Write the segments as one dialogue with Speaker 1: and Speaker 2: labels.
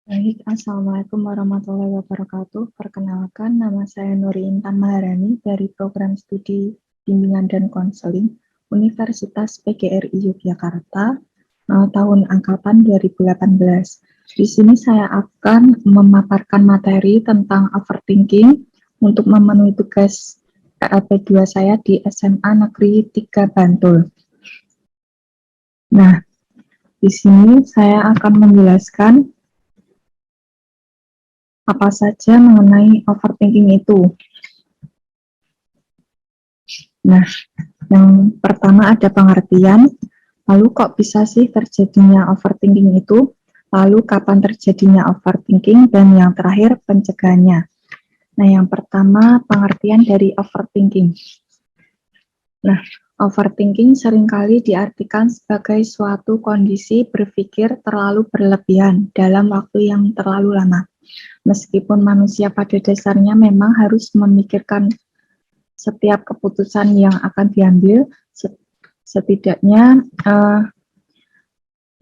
Speaker 1: Baik, Assalamualaikum warahmatullahi wabarakatuh. Perkenalkan, nama saya Nuri Intan Maharani dari Program Studi Bimbingan dan Konseling Universitas PGRI Yogyakarta, tahun angkatan 2018. Di sini saya akan memaparkan materi tentang overthinking untuk memenuhi tugas PLP 2 saya di SMA Negeri 3 Bantul. Nah, di sini saya akan menjelaskan apa saja mengenai overthinking itu. Nah, yang pertama ada pengertian, lalu kok bisa sih terjadinya overthinking itu, lalu kapan terjadinya overthinking, dan yang terakhir pencegahannya. Nah, yang pertama pengertian dari overthinking. Nah, overthinking seringkali diartikan sebagai suatu kondisi berpikir terlalu berlebihan dalam waktu yang terlalu lama. Meskipun manusia pada dasarnya memang harus memikirkan setiap keputusan yang akan diambil, setidaknya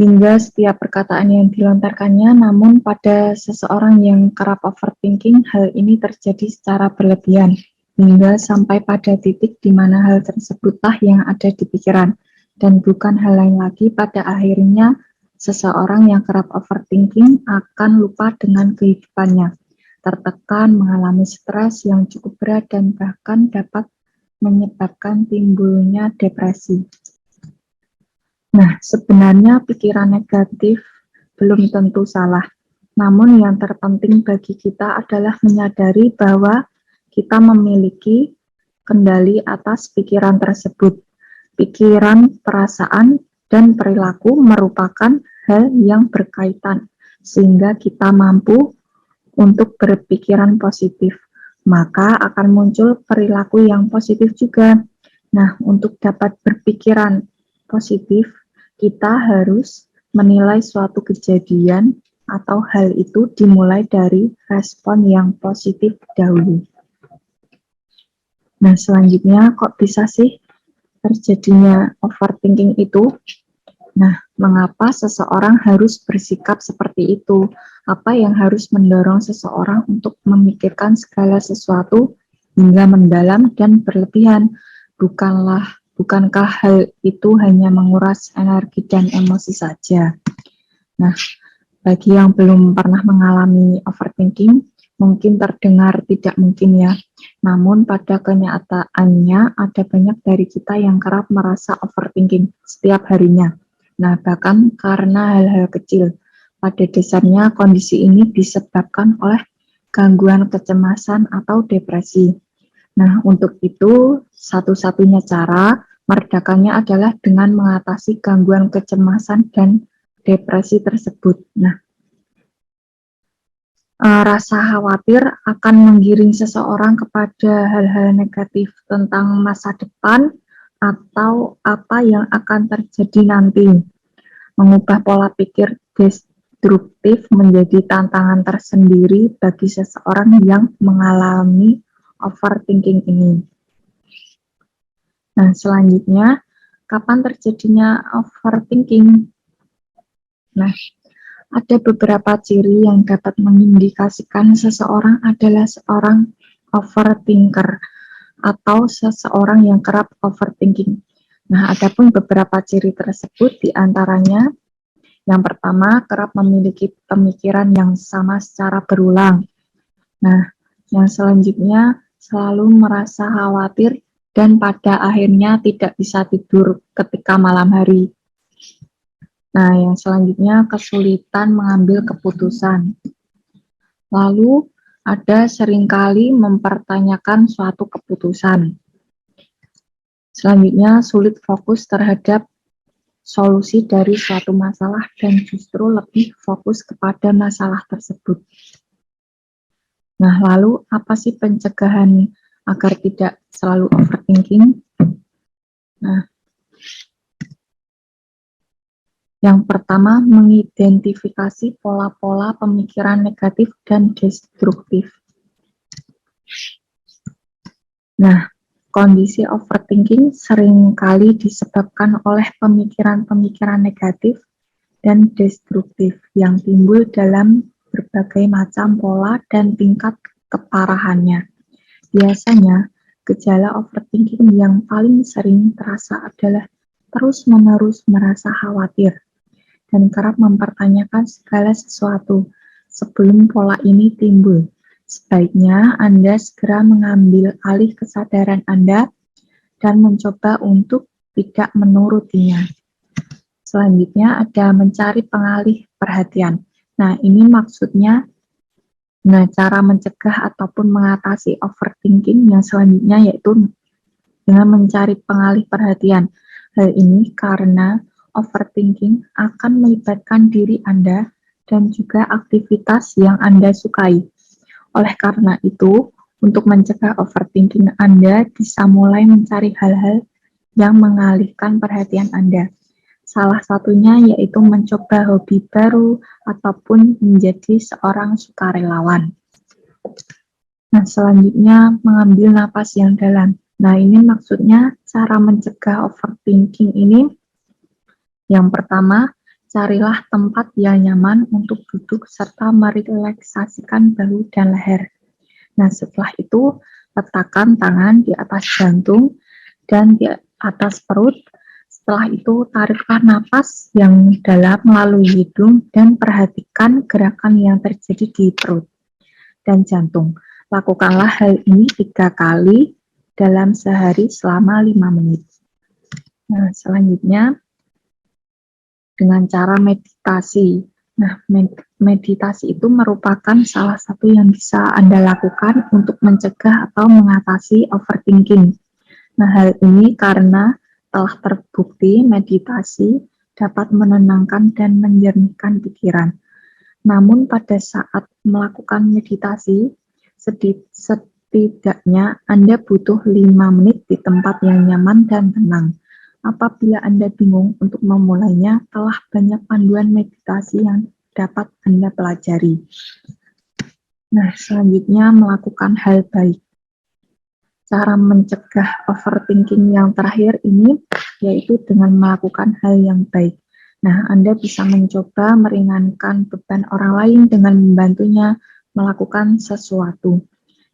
Speaker 1: hingga setiap perkataan yang dilontarkannya, namun pada seseorang yang kerap overthinking, hal ini terjadi secara berlebihan, hingga sampai pada titik di mana hal tersebutlah yang ada di pikiran, dan bukan hal lain lagi. Pada akhirnya, seseorang yang kerap overthinking akan lupa dengan kehidupannya, tertekan, mengalami stres yang cukup berat, dan bahkan dapat menyebabkan timbulnya depresi. Nah, sebenarnya pikiran negatif belum tentu salah. Namun yang terpenting bagi kita adalah menyadari bahwa kita memiliki kendali atas pikiran tersebut. Pikiran, perasaan, dan perilaku merupakan hal yang berkaitan, sehingga kita mampu untuk berpikiran positif. Maka akan muncul perilaku yang positif juga. Nah, untuk dapat berpikiran positif, kita harus menilai suatu kejadian atau hal itu dimulai dari respon yang positif dahulu. Nah, selanjutnya kok bisa sih terjadinya overthinking itu? Nah, mengapa seseorang harus bersikap seperti itu? Apa yang harus mendorong seseorang untuk memikirkan segala sesuatu hingga mendalam dan berlebihan? Bukankah hal itu hanya menguras energi dan emosi saja? Nah, bagi yang belum pernah mengalami overthinking, mungkin terdengar tidak mungkin ya. Namun pada kenyataannya ada banyak dari kita yang kerap merasa overthinking setiap harinya. Nah, bahkan karena hal-hal kecil. Pada dasarnya kondisi ini disebabkan oleh gangguan kecemasan atau depresi. Nah, untuk itu satu-satunya cara meredakannya adalah dengan mengatasi gangguan kecemasan dan depresi tersebut. Nah, rasa khawatir akan menggiring seseorang kepada hal-hal negatif tentang masa depan atau apa yang akan terjadi nanti. Mengubah pola pikir destruktif menjadi tantangan tersendiri bagi seseorang yang mengalami overthinking ini. Nah, selanjutnya, kapan terjadinya overthinking? Nah, ada beberapa ciri yang dapat mengindikasikan seseorang adalah seorang overthinker atau seseorang yang kerap overthinking. Nah, adapun beberapa ciri tersebut diantaranya, yang pertama, kerap memiliki pemikiran yang sama secara berulang. Nah, yang selanjutnya, selalu merasa khawatir dan pada akhirnya tidak bisa tidur ketika malam hari. Nah, yang selanjutnya kesulitan mengambil keputusan. Lalu ada seringkali mempertanyakan suatu keputusan. Selanjutnya sulit fokus terhadap solusi dari suatu masalah dan justru lebih fokus kepada masalah tersebut. Nah, lalu apa sih pencegahan agar tidak selalu overthinking? Nah, yang pertama, mengidentifikasi pola-pola pemikiran negatif dan destruktif. Nah, kondisi overthinking seringkali disebabkan oleh pemikiran-pemikiran negatif dan destruktif yang timbul dalam berbagai macam pola dan tingkat keparahannya. Biasanya, gejala overthinking yang paling sering terasa adalah terus-menerus merasa khawatir dan kerap mempertanyakan segala sesuatu sebelum pola ini timbul. Sebaiknya Anda segera mengambil alih kesadaran Anda dan mencoba untuk tidak menurutinya. Selanjutnya ada mencari pengalih perhatian. Nah, ini maksudnya cara mencegah ataupun mengatasi overthinking yang selanjutnya yaitu dengan mencari pengalih perhatian. Hal ini karena overthinking akan melibatkan diri Anda dan juga aktivitas yang Anda sukai. Oleh karena itu, untuk mencegah overthinking Anda bisa mulai mencari hal-hal yang mengalihkan perhatian Anda. Salah satunya yaitu mencoba hobi baru ataupun menjadi seorang sukarelawan. Nah, selanjutnya mengambil napas yang dalam. Nah, ini maksudnya cara mencegah overthinking ini. Yang pertama, carilah tempat yang nyaman untuk duduk serta merelaksasikan bahu dan leher. Nah, setelah itu, letakkan tangan di atas jantung dan di atas perut. Setelah itu, tariklah napas yang dalam melalui hidung dan perhatikan gerakan yang terjadi di perut dan jantung. Lakukanlah hal ini 3 kali dalam sehari selama 5 menit. Nah, selanjutnya dengan cara meditasi. Nah, meditasi itu merupakan salah satu yang bisa Anda lakukan untuk mencegah atau mengatasi overthinking. Nah, hal ini karena telah terbukti meditasi dapat menenangkan dan menjernihkan pikiran. Namun pada saat melakukan meditasi, setidaknya Anda butuh 5 menit di tempat yang nyaman dan tenang. Apabila Anda bingung untuk memulainya, telah banyak panduan meditasi yang dapat Anda pelajari. Nah, selanjutnya melakukan hal baik. Cara mencegah overthinking yang terakhir ini yaitu dengan melakukan hal yang baik. Nah, Anda bisa mencoba meringankan beban orang lain dengan membantunya melakukan sesuatu.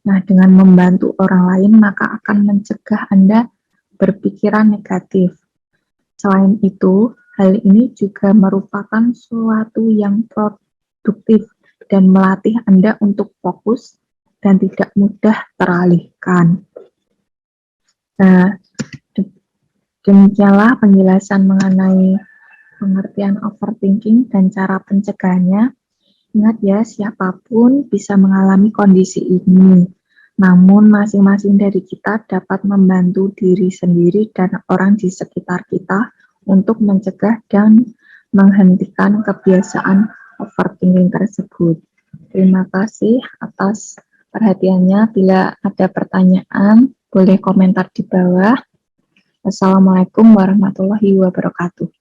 Speaker 1: Nah, dengan membantu orang lain maka akan mencegah Anda berpikiran negatif. Selain itu, hal ini juga merupakan suatu yang produktif dan melatih Anda untuk fokus dan tidak mudah teralihkan. Nah, demikianlah penjelasan mengenai pengertian overthinking dan cara pencegahannya. Ingat ya, siapapun bisa mengalami kondisi ini. Namun masing-masing dari kita dapat membantu diri sendiri dan orang di sekitar kita untuk mencegah dan menghentikan kebiasaan overthinking tersebut. Terima kasih atas perhatiannya. Bila ada pertanyaan, boleh komentar di bawah. Wassalamualaikum warahmatullahi wabarakatuh.